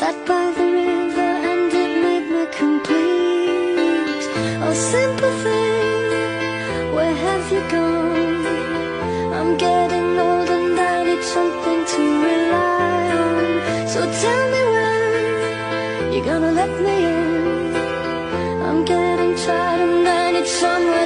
sat by the river and it made me complete. Oh, simple thing, where have you gone? I'm getting old and I need something to rely on. So tell me when you're gonna let me in. I'm getting tired and I need someone